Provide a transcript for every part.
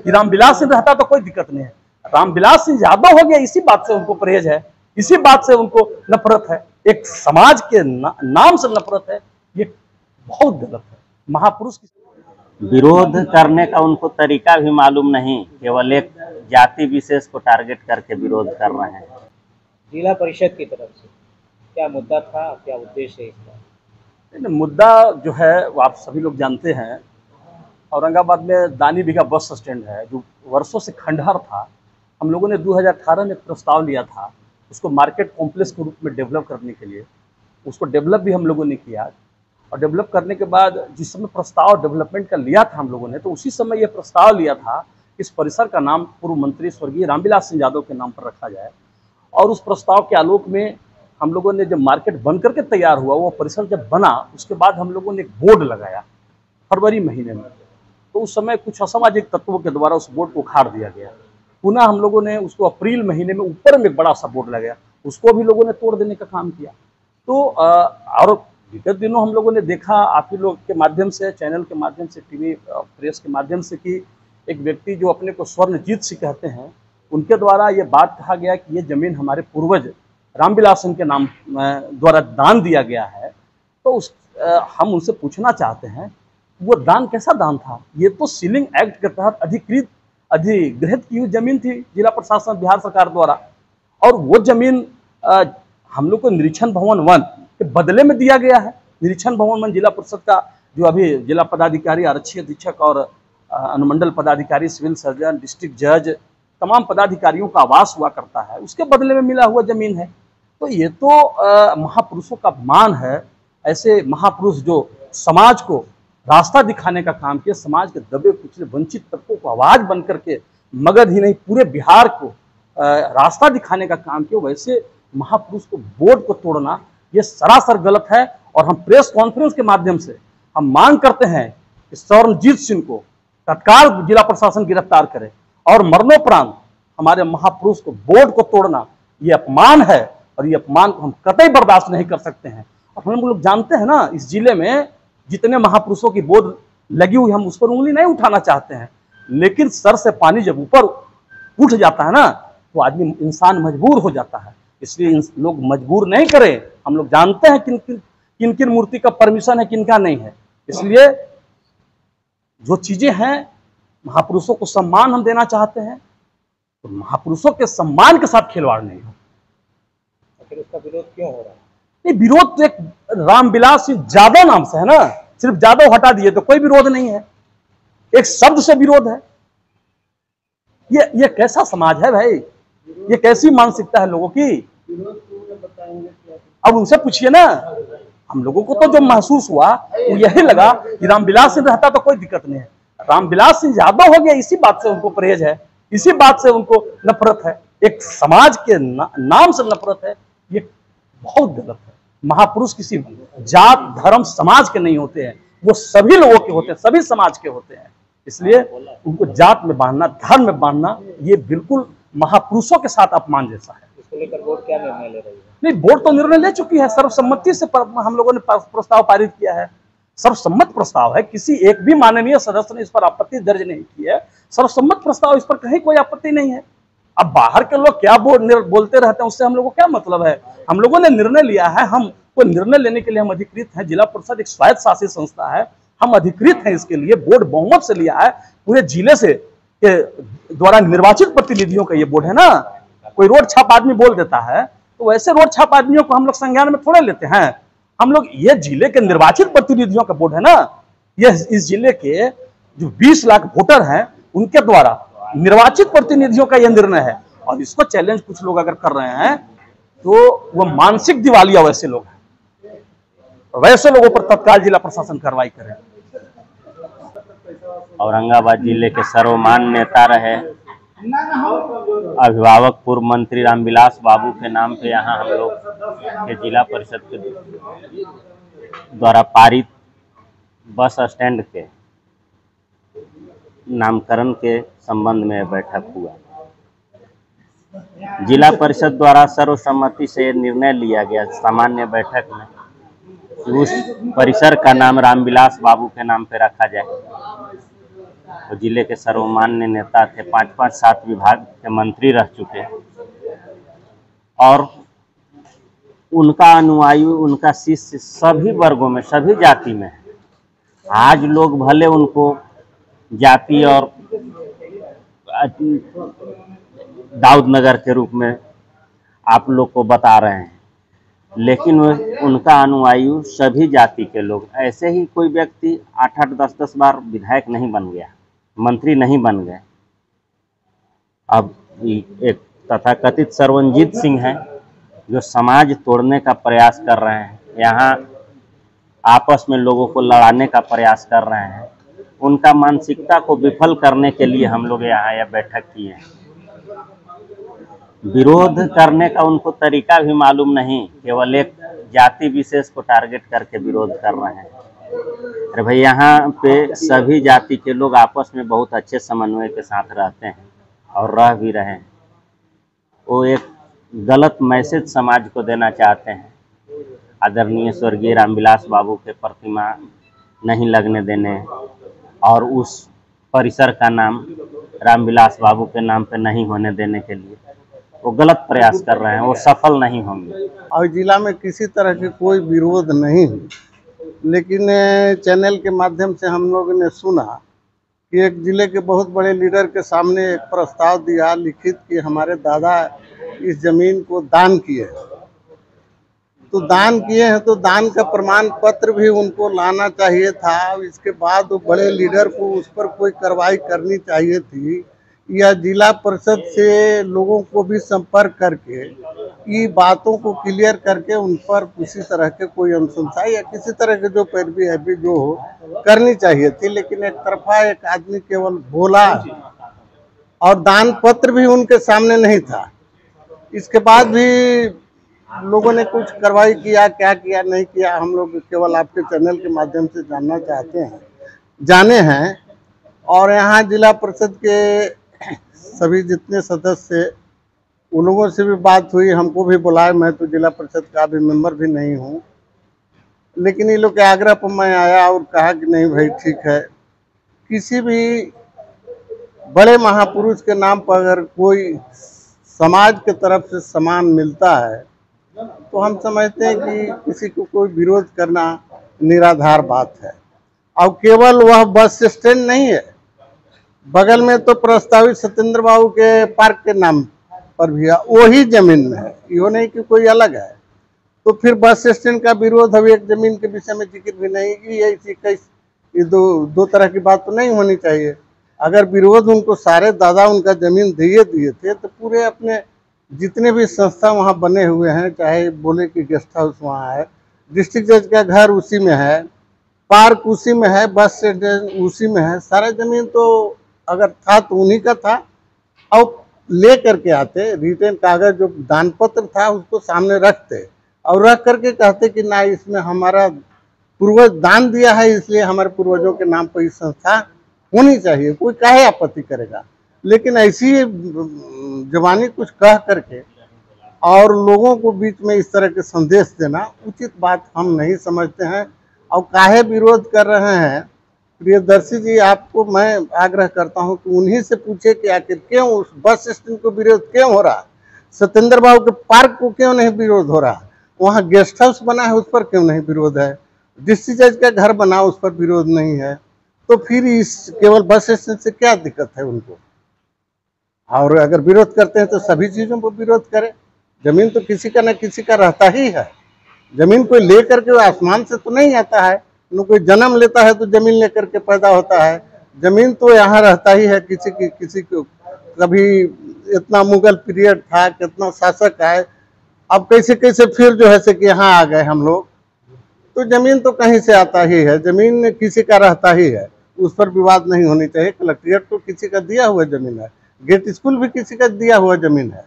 कि रामविलास सिंह रहता तो कोई दिक्कत नहीं है। रामविलास सिंह यादव हो गया, इसी बात से उनको परहेज है, इसी बात से उनको नफरत है, एक समाज के नाम से नफरत है। ये बहुत गलत है। महापुरुष विरोध करने का उनको तरीका भी मालूम नहीं, केवल एक जाति विशेष को टारगेट करके विरोध कर रहे हैं। जिला परिषद की तरफ से क्या मुद्दा था, क्या उद्देश्य है इसका? मुद्दा जो है वो आप सभी लोग जानते हैं, औरंगाबाद में दानी बीघा बस स्टैंड है जो वर्षों से खंडहर था। हम लोगों ने 2018 में प्रस्ताव लिया था उसको मार्केट कॉम्प्लेक्स के रूप में डेवलप करने के लिए। उसको डेवलप भी हम लोगों ने किया, और डेवलप करने के बाद जिस समय प्रस्ताव डेवलपमेंट का लिया था हम लोगों ने, तो उसी समय ये प्रस्ताव लिया था इस परिसर का नाम पूर्व मंत्री स्वर्गीय रामविलास सिंह यादव के नाम पर रखा जाए। और उस प्रस्ताव के आलोक में हम लोगों ने जब मार्केट बन करके तैयार हुआ, वो परिसर जब बना, उसके बाद हम लोगों ने एक बोर्ड लगाया फरवरी महीने में। तो उस समय कुछ असामाजिक तत्वों के द्वारा उस बोर्ड को उखाड़ दिया गया। पुनः हम लोगों ने उसको अप्रैल महीने में ऊपर में एक बड़ा सा बोर्ड लगाया, उसको भी लोगों ने तोड़ देने का काम किया। तो और विगत दिनों हम लोगों ने देखा आप ही लोग के माध्यम से, चैनल के माध्यम से, टीवी प्रेस के माध्यम से, कि एक व्यक्ति जो अपने को स्वर्णजीत सिंह कहते हैं, उनके द्वारा ये बात कहा गया कि ये जमीन हमारे पूर्वज रामविलास सिंह के नाम द्वारा दान दिया गया है। तो हम उनसे पूछना चाहते हैं वो दान कैसा दान था? ये तो सीलिंग एक्ट के तहत अधिग्रहित की हुई जमीन थी जिला प्रशासन बिहार सरकार द्वारा, और वो जमीन हम लोग को निरीक्षण भवन 1 के बदले में दिया गया है। निरीक्षण भवन 1 जिला परिषद का जो अभी जिला पदाधिकारी, आरक्षी अधीक्षक और अनुमंडल पदाधिकारी, सिविल सर्जन, डिस्ट्रिक्ट जज, तमाम पदाधिकारियों का आवास हुआ करता है, उसके बदले में मिला हुआ जमीन है। तो ये तो महापुरुषों का अपमान है। ऐसे महापुरुष जो समाज को रास्ता दिखाने का काम किया, समाज के दबे कुचले वंचित तबकों को आवाज बन करके मगध ही नहीं पूरे बिहार को रास्ता दिखाने का काम किया, वैसे महापुरुष को बोर्ड को तोड़ना ये सरासर गलत है। और हम प्रेस कॉन्फ्रेंस के माध्यम से हम मांग करते हैं कि स्वर्णजीत सिंह को तत्काल जिला प्रशासन गिरफ्तार करे, और मरणोपरांत हमारे महापुरुष को बोर्ड को तोड़ना ये अपमान है, और ये अपमान को हम कतई बर्दाश्त नहीं कर सकते हैं। और हम लोग जानते हैं ना, इस जिले में जितने महापुरुषों की बोर्ड लगी हुई, हम उस पर उंगली नहीं उठाना चाहते हैं, लेकिन सर से पानी जब ऊपर उठ जाता है ना, तो आदमी इंसान मजबूर हो जाता है। इसलिए लोग मजबूर नहीं करें। हम लोग जानते हैं किन किन मूर्ति का परमिशन है, किनका नहीं है। इसलिए जो चीजें हैं, महापुरुषों को सम्मान हम देना चाहते हैं, तो महापुरुषों के सम्मान के साथ खिलवाड़ नहीं हो। फिर उसका विरोध क्यों हो रहा है? नहीं, विरोध तो एक रामविलास सिंह यादव नाम से है ना, सिर्फ यादव हटा दिए तो कोई विरोध नहीं है, एक शब्द से विरोध है। ये कैसा समाज है भाई? ये कैसी मानसिकता है लोगों की? अब उनसे पूछिए ना। हम लोगों को तो जो महसूस हुआ वो यही लगा कि रामविलास सिंह रहता तो कोई दिक्कत नहीं है। रामविलास सिंह यादव हो गया, इसी बात से उनको परहेज है, इसी बात से उनको नफरत है, एक समाज के नाम से नफरत है। ये बहुत गलत है। महापुरुष किसी जात, धर्म, समाज के नहीं होते हैं, वो सभी लोगों के होते हैं, सभी समाज के होते हैं। इसलिए उनको जात में बांधना, धर्म में बांधना, ये बिल्कुल महापुरुषों के साथ अपमान जैसा है। इसको लेकर बोर्ड क्या निर्णय ले रही है? नहीं, बोर्ड तो निर्णय ले चुकी है, सर्वसम्मति से हम लोगों ने प्रस्ताव पारित किया है। सर्वसम्मत प्रस्ताव है, किसी एक भी माननीय सदस्य ने इस पर आपत्ति दर्ज नहीं की है। सर्वसम्मत प्रस्ताव, इस पर कहीं कोई आपत्ति नहीं है। अब बाहर के लोग क्या बोलते रहते हैं, उससे हम लोगों को क्या मतलब है? हम लोगों ने निर्णय लिया है, हम को निर्णय लेने के लिए हम अधिकृत हैं। जिला परिषद एक स्वायत्त शासित संस्था है, हम अधिकृत हैं इसके लिए। बोर्ड बहुमत से लिया है, पूरे जिले से के द्वारा निर्वाचित प्रतिनिधियों का ये बोर्ड है ना। कोई रोड छाप आदमी बोल देता है तो वैसे रोड छाप आदमियों को हम लोग संज्ञान में थोड़े लेते हैं। हम लोग ये जिले के निर्वाचित प्रतिनिधियों का बोर्ड है ना। ये इस जिले के जो 20 लाख वोटर हैं उनके द्वारा निर्वाचित प्रतिनिधियों का यह निर्णय है, और इसको चैलेंज कुछ लोग अगर कर रहे हैं तो वो मानसिक दिवालिया वैसे लोग हैं। वैसे लोगों पर तत्काल जिला प्रशासन कार्रवाई करे। औरंगाबाद जिले के सर्वमान्य नेता रहे अभिभावक पूर्व मंत्री रामविलास बाबू के नाम पे यहाँ हम लोग के जिला परिषद के द्वारा पारित बस स्टैंड के नामकरण के संबंध में बैठक हुआ। जिला परिषद द्वारा सर्वसम्मति से निर्णय लिया गया सामान्य बैठक में कि उस परिसर का नाम रामविलास बाबू के नाम पे रखा जाए। वो जिले के सर्वमान्य नेता थे, 5-5-7 विभाग के मंत्री रह चुके, और उनका अनुयायी, उनका शिष्य सभी वर्गों में, सभी जाति में है। आज लोग भले उनको जाति और दाऊदनगर के रूप में आप लोग को बता रहे हैं, लेकिन उनका अनुयायी सभी जाति के लोग। ऐसे ही कोई व्यक्ति 8-8, 10-10 बार विधायक नहीं बन गया, मंत्री नहीं बन गए। अब एक तथाकथित सरवनजीत सिंह हैं जो समाज तोड़ने का प्रयास कर रहे हैं, यहाँ आपस में लोगों को लड़ाने का प्रयास कर रहे हैं। उनका मानसिकता को विफल करने के लिए हम लोग यहाँ यह बैठक किए हैं। विरोध करने का उनको तरीका भी मालूम नहीं, केवल एक जाति विशेष को टारगेट करके विरोध कर रहे हैं। अरे भाई, यहाँ पे सभी जाति के लोग आपस में बहुत अच्छे समन्वय के साथ रहते हैं और रह भी रहे हैं। वो एक गलत मैसेज समाज को देना चाहते हैं। आदरणीय स्वर्गीय रामविलास बाबू के प्रतिमा नहीं लगने देने और उस परिसर का नाम रामविलास बाबू के नाम पे नहीं होने देने के लिए वो गलत प्रयास कर रहे हैं, वो सफल नहीं होंगे। और जिला में किसी तरह की कोई विरोध नहीं हुई, लेकिन चैनल के माध्यम से हम लोगों ने सुना कि एक जिले के बहुत बड़े लीडर के सामने एक प्रस्ताव दिया लिखित कि हमारे दादा इस जमीन को दान किए, तो दान किए हैं तो दान का प्रमाण पत्र भी उनको लाना चाहिए था। इसके बाद वो बड़े लीडर को उस पर कोई कार्रवाई करनी चाहिए थी, या जिला परिषद से लोगों को भी संपर्क करके ये बातों को क्लियर करके उन पर किसी तरह के कोई अनुशंसा या किसी तरह के जो पैरवी है भी जो हो करनी चाहिए थी। लेकिन एक तरफा एक आदमी केवल बोला और दान पत्र भी उनके सामने नहीं था। इसके बाद भी लोगों ने कुछ कार्रवाई किया, क्या किया नहीं किया, हम लोग केवल आपके चैनल के माध्यम से जानना चाहते हैं, जाने हैं। और यहाँ जिला परिषद के सभी जितने सदस्य उन लोगों से भी बात हुई, हमको भी बुलाए। मैं तो जिला परिषद का भी मेंबर भी नहीं हूँ, लेकिन ये लोग के आग्रह पर मैं आया और कहा कि नहीं भाई ठीक है, किसी भी बड़े महापुरुष के नाम पर अगर कोई समाज के तरफ से सम्मान मिलता है तो हम समझते हैं कि किसी को कोई विरोध करना निराधार बात है। और केवल वह बस स्टैंड नहीं है, बगल में तो प्रस्तावित सत्येंद्र बाबू के पार्क के नाम पर भी है, वही जमीन में है, यो नहीं कि कोई अलग है। तो फिर बस स्टैंड का विरोध अब एक जमीन के विषय में जिक्र भी नहीं, ये दो तरह की बात तो नहीं होनी चाहिए। अगर विरोध उनको सारे दादा उनका जमीन दिए थे तो पूरे अपने जितने भी संस्था वहाँ बने हुए हैं, चाहे बोले कि गेस्ट हाउस वहाँ है, डिस्ट्रिक्ट जज का घर उसी में है, पार्क उसी में है, बस स्टैंड उसी में है, सारा जमीन तो अगर था तो उन्हीं का था। और ले करके आते रिटर्न कागज जो दान पत्र था उसको सामने रखते और रख करके कहते कि ना इसमें हमारा पूर्वज दान दिया है, इसलिए हमारे पूर्वजों के नाम पर इस संस्था होनी चाहिए, कोई काहे आपत्ति करेगा। लेकिन ऐसी जवानी कुछ कह करके और लोगों को बीच में इस तरह के संदेश देना उचित बात हम नहीं समझते हैं। और काहे विरोध कर रहे हैं प्रियदर्शी जी, आपको मैं आग्रह करता हूं कि उन्हीं से पूछे कि आखिर क्यों उस बस स्टैंड को विरोध क्यों हो रहा, सत्येंद्र बाबू के पार्क को क्यों नहीं विरोध हो रहा, वहाँ गेस्ट हाउस बना है उस पर क्यों नहीं विरोध है, डिस्ट्रिक्ट जज का घर बना उस पर विरोध नहीं है। तो फिर इस केवल बस स्टैंड से क्या दिक्कत है उनको? और अगर विरोध करते हैं तो सभी चीज़ों पर विरोध करें। जमीन तो किसी का न किसी का रहता ही है, जमीन कोई ले करके आसमान से तो नहीं आता है, न कोई जन्म लेता है तो जमीन लेकर के पैदा होता है। जमीन तो यहाँ रहता ही है, किसी को कभी इतना मुगल पीरियड था, कितना शासक आए, अब कैसे कैसे फिर जो है से कि यहाँ आ गए हम लोग। तो जमीन तो कहीं से आता ही है, जमीन किसी का रहता ही है, उस पर विवाद नहीं होनी चाहिए। कलेक्ट्रेट तो किसी का दिया हुआ जमीन है, गेट स्कूल भी किसी का दिया हुआ जमीन है,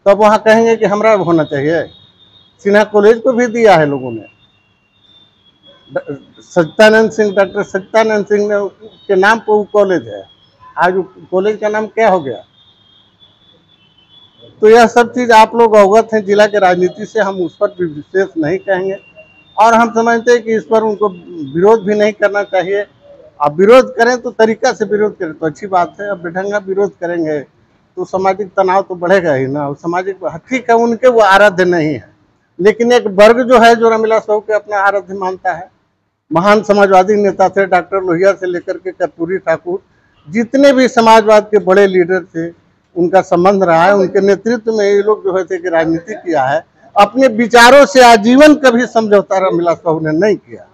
तब वहाँ कहेंगे कि हमारा होना चाहिए। सिन्हा कॉलेज को भी दिया है लोगों ने, सत्यानंद सिंह, डॉक्टर सत्यानंद सिंह के नाम पर वो कॉलेज है, आज कॉलेज का नाम क्या हो गया। तो यह सब चीज़ आप लोग अवगत हैं जिला के राजनीति से, हम उस पर भी विशेष नहीं कहेंगे। और हम समझते हैं कि इस पर उनको विरोध भी नहीं करना चाहिए आप विरोध करें तो तरीका से विरोध करें तो अच्छी बात है। अब बेढंगा विरोध करेंगे तो सामाजिक तनाव तो बढ़ेगा ही ना। सामाजिक ठीक है, उनके वो आराध्य नहीं है, लेकिन एक वर्ग जो है जो रामविलास बहू के अपना आराध्य मानता है। महान समाजवादी नेता थे, डॉक्टर लोहिया से लेकर के कर्पूरी ठाकुर, जितने भी समाजवाद के बड़े लीडर थे उनका संबंध रहा है। उनके नेतृत्व में ये लोग जो है थे कि राजनीति किया है। अपने विचारों से आजीवन कभी समझौता रामविलास बहू ने नहीं किया।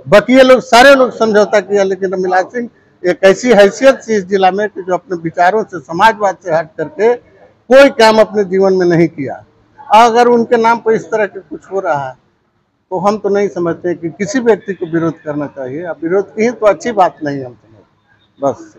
बाकी ये लोग सारे लोग समझौता किया, लेकिन रामविलास सिंह एक ऐसी हैसियत थी इस जिला में कि जो अपने विचारों से, समाजवाद से हट करके कोई काम अपने जीवन में नहीं किया। अगर उनके नाम पर इस तरह के कुछ हो रहा है तो हम तो नहीं समझते कि किसी व्यक्ति को विरोध करना चाहिए। अब विरोध की तो अच्छी बात नहीं हम समझते बस।